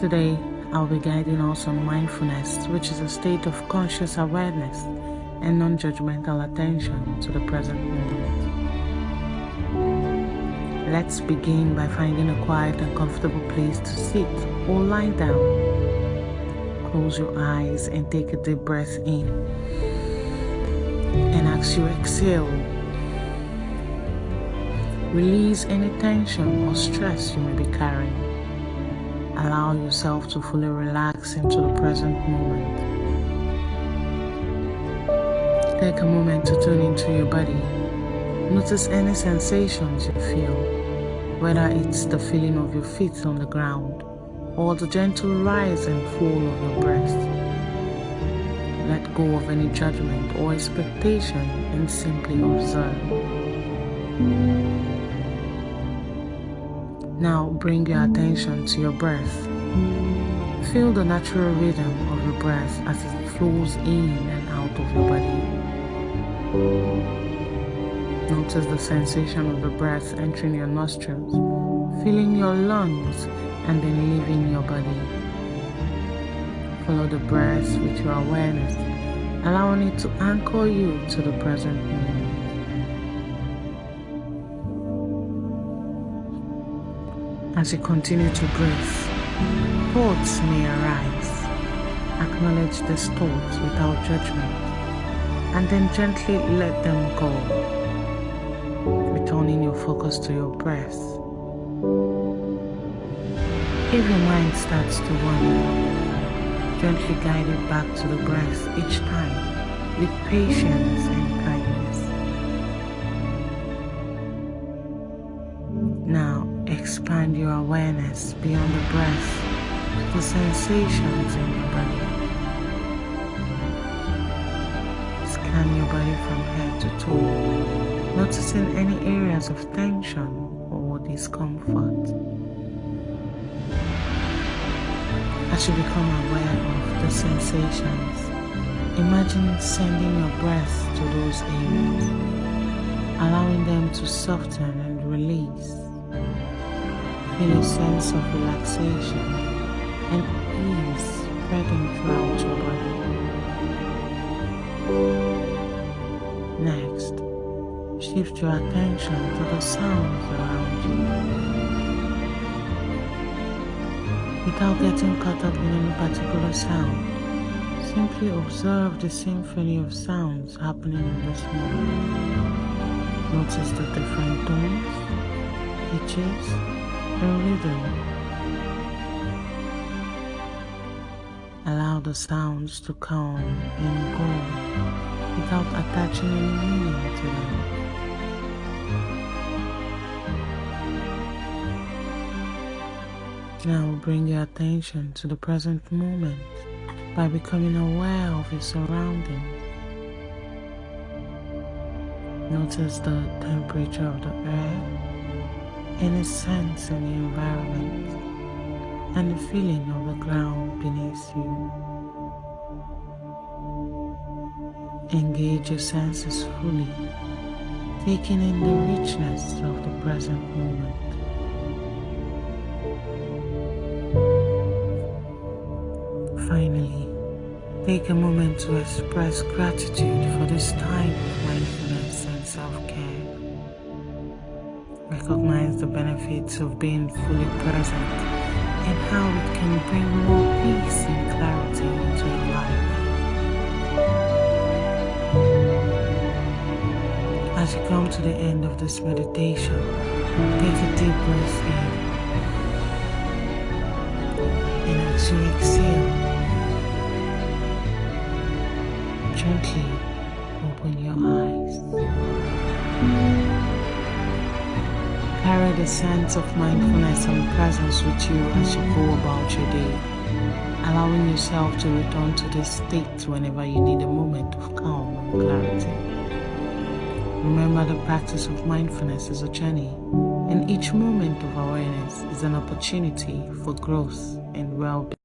Today, I'll be guiding us on mindfulness, which is a state of conscious awareness and non-judgmental attention to the present moment. Let's begin by finding a quiet and comfortable place to sit or lie down. Close your eyes and take a deep breath in. And as you exhale, release any tension or stress you may be carrying. Allow yourself to fully relax into the present moment. Take a moment to tune into your body. Notice any sensations you feel, whether it's the feeling of your feet on the ground or the gentle rise and fall of your breath. Let go of any judgment or expectation and simply observe. Now bring your attention to your breath. Feel the natural rhythm of your breath as it flows in and out of your body. Notice the sensation of the breath entering your nostrils, filling your lungs, and then leaving your body. Follow the breath with your awareness, allowing it to anchor you to the present moment. As you continue to breathe, thoughts may arise. Acknowledge these thoughts without judgment, and then gently let them go, returning your focus to your breath. If your mind starts to wander, gently guide it back to the breath each time with patience and kindness. Now, expand your awareness beyond the breath to the sensations in your body. Scan your body from head to toe, noticing any areas of tension or discomfort. As you become aware of the sensations, imagine sending your breath to those areas, allowing them to soften and release. Feel a sense of relaxation and ease spreading throughout your body. Next, shift your attention to the sounds around you. Without getting caught up in any particular sound, simply observe the symphony of sounds happening in this moment. Notice the different tones, pitches, and rhythm. Allow the sounds to come and go without attaching any meaning to them. Now bring your attention to the present moment by becoming aware of your surroundings. Notice the temperature of the air, any sense in the environment, and the feeling of the ground beneath you. Engage your senses fully, taking in the richness of the present moment. Finally, take a moment to express gratitude for this time of mindfulness and self-care. Recognize the benefits of being fully present and how it can bring more peace and clarity into your life. As you come to the end of this meditation, take a deep breath in, and as you exhale, gently open your eyes. Carry the sense of mindfulness and presence with you as you go about your day, allowing yourself to return to this state whenever you need a moment of calm and clarity. Remember, the practice of mindfulness is a journey, and each moment of awareness is an opportunity for growth and well-being.